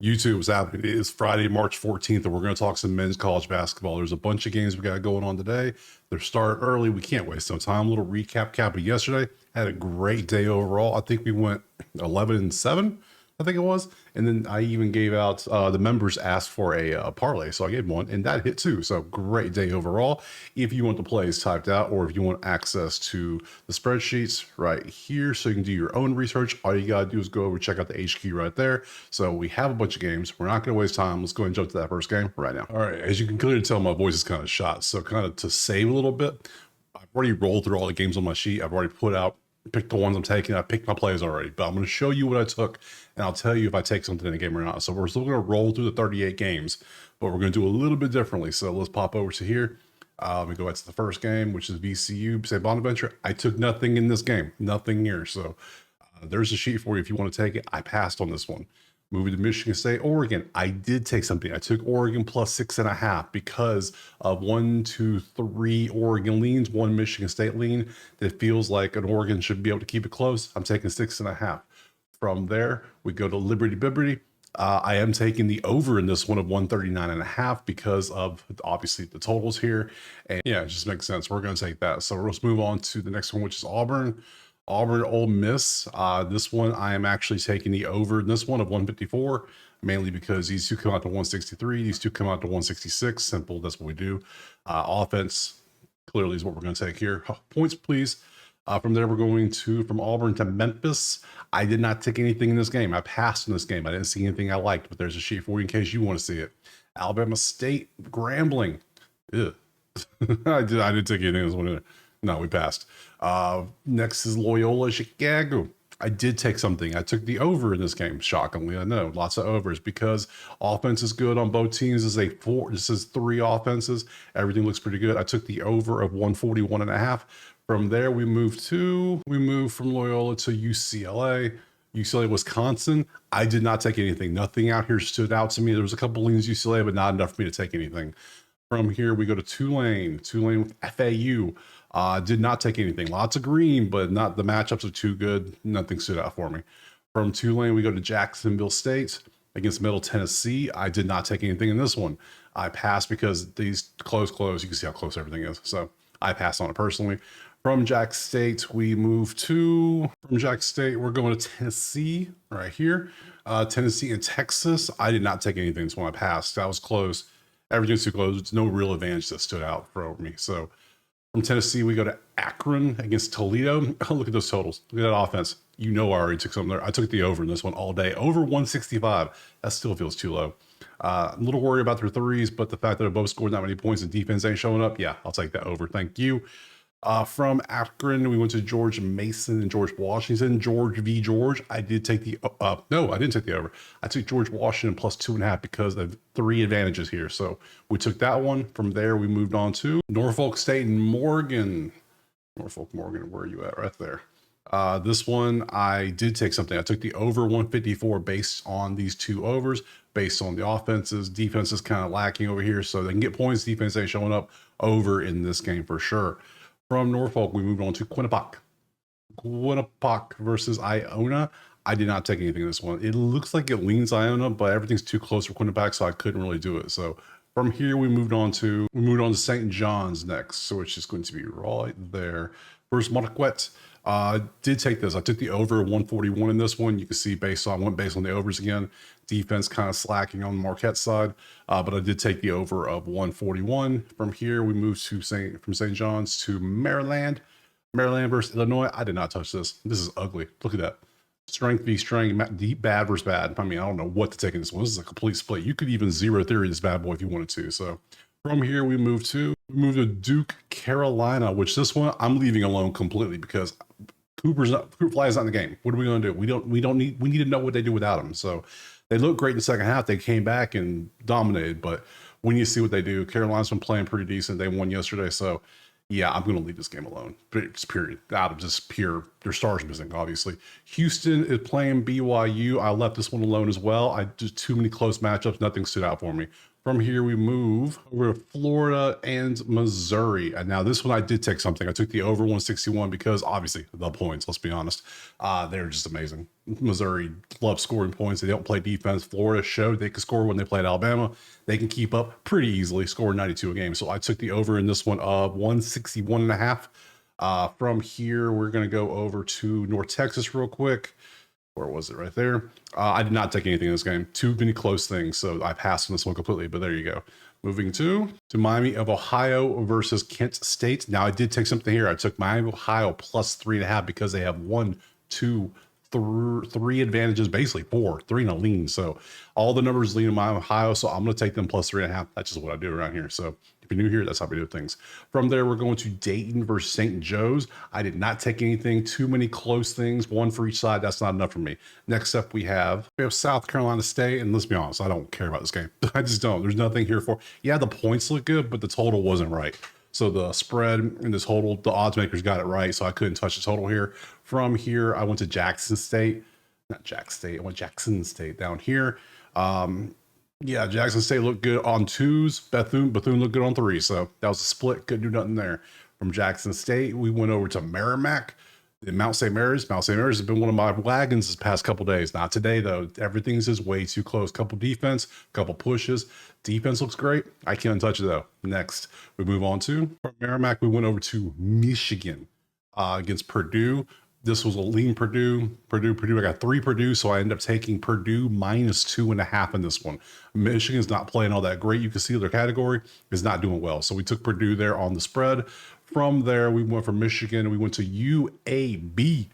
YouTube was happening. It is Friday, March 14th, and we're going to talk some men's college basketball. There's a bunch of games we got going on today. They're starting early. We can't waste no time. A little recap of yesterday. Had a great day overall. I think we went 11-7, I think it was. And then I even gave out, the members asked for a parlay, so I gave one, and that hit too. So great day overall. If you want the plays typed out, or if you want access to the spreadsheets right here so you can do your own research, all you got to do is go over, check out the HQ right there. So we have a bunch of games. We're not going to waste time. Let's go ahead and jump to that first game right now. All right, as you can clearly tell, my voice is kind of shot. So kind of to save a little bit, I've already rolled through all the games on my sheet. I've already picked the ones I'm taking. I picked my plays already, but I'm going to show you what I took, and I'll tell you if I take something in the game or not. So we're still going to roll through the 38 games, but we're going to do a little bit differently. So let's pop over to here. Let me go back to the first game, which is VCU, St. Bonaventure. I took nothing in this game, nothing here. So there's a sheet for you if you want to take it. I passed on this one. Moving to Michigan State, Oregon. I did take something. I took Oregon plus 6.5 because of 1, 2, 3 Oregon leans, 1 Michigan State lean. That feels like an Oregon should be able to keep it close. I'm taking 6.5. From there, we go to Liberty Biberty. I am taking the over in this one of 139.5 because of obviously the totals here. And yeah, it just makes sense. We're going to take that. So let's move on to the next one, which is Auburn. Ole Miss. This one I am actually taking the over in this one of 154, mainly because these two come out to 163. These two come out to 166. Simple. That's what we do. Offense clearly is what we're going to take here. Points, please. From there, we're going from Auburn to Memphis. I did not take anything in this game. I passed in this game. I didn't see anything I liked, but there's a sheet for you in case you want to see it. Alabama State, Grambling. Ew. I didn't take anything in this one either. No, we passed. Next is Loyola Chicago. I did take something. I took the over in this game. Shockingly, I know lots of overs because offense is good on both teams. This is 3 offenses. Everything looks pretty good. I took the over of 141.5. From there, we moved from Loyola to UCLA. UCLA, Wisconsin. I did not take anything. Nothing out here stood out to me. There was a couple leans UCLA, but not enough for me to take anything. From here, we go to Tulane with FAU. Did not take anything. Lots of green, but not the matchups are too good. Nothing stood out for me. From Tulane, we go to Jacksonville State against Middle Tennessee. I did not take anything in this one. I passed because these close. You can see how close everything is. So I passed on it personally. From Jack State, we're going to Tennessee right here. Tennessee and Texas. I did not take anything this one. I passed. That was close. Everything's too close. It's no real advantage that stood out for me. So from Tennessee, we go to Akron against Toledo. Oh, look at those totals. Look at that offense. You know I already took something there. I took the over in this one all day. Over 165. That still feels too low. A little worried about their threes, but the fact that they both scored that many points and defense ain't showing up, yeah, I'll take that over. Thank you. From Akron, we went to George Mason and George Washington. George v. George. I did take the no, I didn't take the over. I took George Washington plus 2.5 because of 3 advantages here. So we took that one. From there, we moved on to Norfolk State and Morgan. Norfolk, Morgan, where are you at? Right there. This one, I did take something. I took the over 154 based on these 2 overs, based on the offenses. Defense is kind of lacking over here, so they can get points. Defense ain't showing up. Over in this game for sure. From Norfolk, we moved on to Quinnipiac. Quinnipiac versus Iona. I did not take anything in this one. It looks like it leans Iona, but everything's too close for Quinnipiac, so I couldn't really do it. So from here, we moved on to St. John's next. So it's just going to be right there. First, Marquette. Did take this. I took the over 141 in this one. You can see went based on the overs again. Defense kind of slacking on the Marquette side, but I did take the over of 141. From here, we moved from St. John's to Maryland. Maryland versus Illinois. I did not touch this. This is ugly. Look at that. Strength v. strength, deep bad versus bad. I mean, I don't know what to take in this one. This is a complete split. You could even zero theory this bad boy if you wanted to. So from here, we moved to Duke, Carolina, which this one I'm leaving alone completely because Cooper Fly's not in the game. What are we going to do? We need to know what they do without him. So they looked great in the second half. They came back and dominated, but when you see what they do, Carolina's been playing pretty decent. They won yesterday. So yeah, I'm going to leave this game alone. It's period. Out of just pure, their stars missing, obviously. Houston is playing BYU. I left this one alone as well. Just too many close matchups. Nothing stood out for me. From here, we move over to Florida and Missouri. And now this one, I did take something. I took the over 161 because obviously the points, let's be honest, they're just amazing. Missouri loves scoring points. They don't play defense. Florida showed they could score when they played Alabama. They can keep up pretty easily, score 92 a game. So I took the over in this one of 161 and a half. From here, we're going to go over to North Texas real quick. Where was it? Right there. I did not take anything in this game. Too many close things, so I passed on this one completely, but there you go. Moving to Miami of Ohio versus Kent State. Now, I did take something here. I took Miami of Ohio plus 3.5 because they have 3 advantages, basically 4, 3 and a lean. So all the numbers lean in Miami of Ohio, so I'm going to take them plus 3.5. That's just what I do around here. So if you're new here, that's how we do things. From there, we're going to Dayton versus St. Joe's. I did not take anything, too many close things, one for each side. That's not enough for me. Next up, we have South Carolina State. And let's be honest, I don't care about this game. I just don't. There's nothing here for. Yeah, the points look good, but the total wasn't right. So the spread and the total, the odds makers got it right. So I couldn't touch the total here. From here, I went to Jackson State. Not Jack State. I went Jackson State down here. Yeah, Jackson State looked good on 2s. Bethune looked good on 3s. So that was a split. Couldn't do nothing there. From Jackson State, we went over to Merrimack. Mount St. Mary's. Mount St. Mary's has been one of my wagons this past couple days. Not today, though. Everything's just way too close. Couple defense, couple pushes. Defense looks great. I can't touch it, though. Next, we move on to from Merrimack. We went over to Michigan against Purdue. This was a lean Purdue. I got 3 Purdue, so I ended up taking Purdue minus 2.5 in this one. Michigan's not playing all that great. You can see their category is not doing well. So we took Purdue there on the spread. From there, we went from Michigan. We went to UAB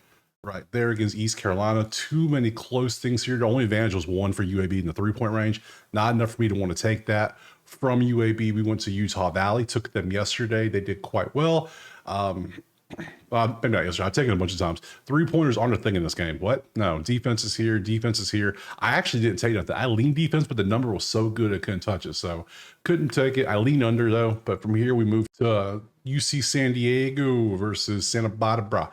right there against East Carolina. Too many close things here. The only advantage was 1 for UAB in the 3-point range. Not enough for me to want to take that. From UAB, we went to Utah Valley. Took them yesterday. They did quite well. Maybe not yesterday. I've taken it a bunch of times. 3-pointers aren't a thing in this game. What? No, defense is here. Defense is here. I actually didn't take nothing. I leaned defense, but the number was so good I couldn't touch it. So couldn't take it. I leaned under though. But from here we moved to UC San Diego versus Santa Barbara.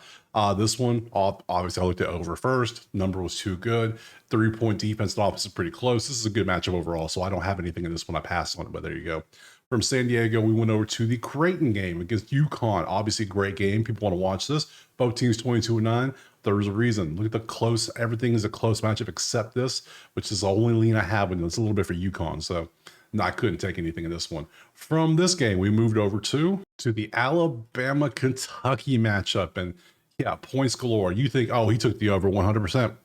This one, obviously I looked at over first. Number was too good. 3-point defense and offense is pretty close. This is a good matchup overall. So I don't have anything in this one. I passed on it, but there you go. From San Diego, we went over to the Creighton game against UConn. Obviously, great game. People want to watch this. Both teams 22-9. There's a reason. Look at the close. Everything is a close matchup except this, which is the only lean I have, and it's a little bit for UConn. So no, I couldn't take anything in this one. From this game, we moved over to the Alabama-Kentucky matchup. And yeah, points galore. You think, oh, he took the over 100%.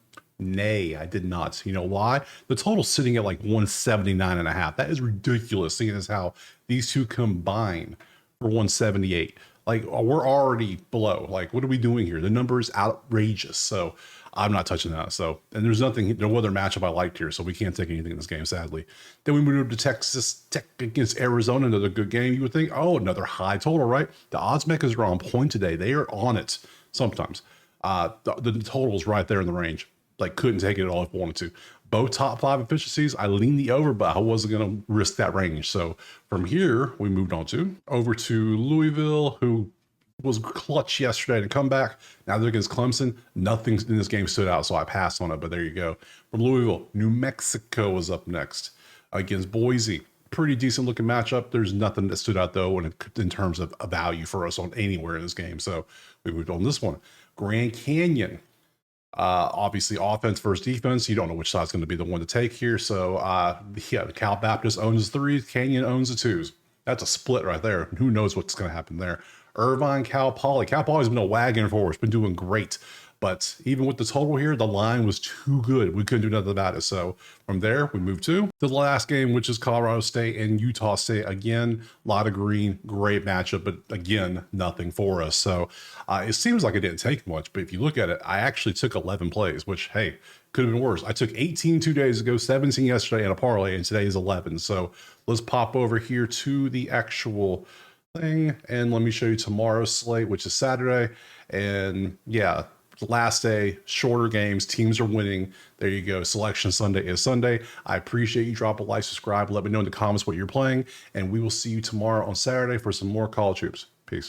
Nay, I did not. You know why? The total's sitting at like 179.5. That is ridiculous, seeing as how these two combine for 178. Like, we're already below. Like, what are we doing here? The number is outrageous. So I'm not touching that. So, and there's no other matchup I liked here. So we can't take anything in this game, sadly. Then we moved to Texas Tech against Arizona. Another good game. You would think, oh, another high total, right? The odds makers are on point today. They are on it sometimes. The total's right there in the range. Like, couldn't take it at all if I wanted to. Both top 5 efficiencies, I leaned the over, but I wasn't going to risk that range. So from here, we moved on over to Louisville, who was clutch yesterday to come back. Now they're against Clemson. Nothing in this game stood out, so I passed on it, but there you go. From Louisville, New Mexico was up next against Boise. Pretty decent looking matchup. There's nothing that stood out, though, in terms of a value for us on anywhere in this game. So we moved on this one. Grand Canyon. Obviously offense versus defense. You don't know which side's going to be the one to take here. So yeah, Cal Baptist owns the 3s, Canyon owns the 2s. That's a split right there. Who knows what's going to happen there. Irvine, Cal Poly. Cal Poly's been a wagon for us, been doing great. But even with the total here, the line was too good. We couldn't do nothing about it. So from there, we moved to the last game, which is Colorado State and Utah State. Again, a lot of green, great matchup, but again, nothing for us. So it seems like it didn't take much, but if you look at it, I actually took 11 plays, which, hey, could have been worse. I took 18 2 days ago, 17 yesterday, and a parlay, and today is 11. So let's pop over here to the actual thing, and let me show you tomorrow's slate, which is Saturday. And yeah, last day, shorter games, teams are winning. There you go. Selection Sunday is Sunday. I appreciate you. Drop a like, subscribe, let me know in the comments what you're playing, and we will see you tomorrow on Saturday for some more college hoops.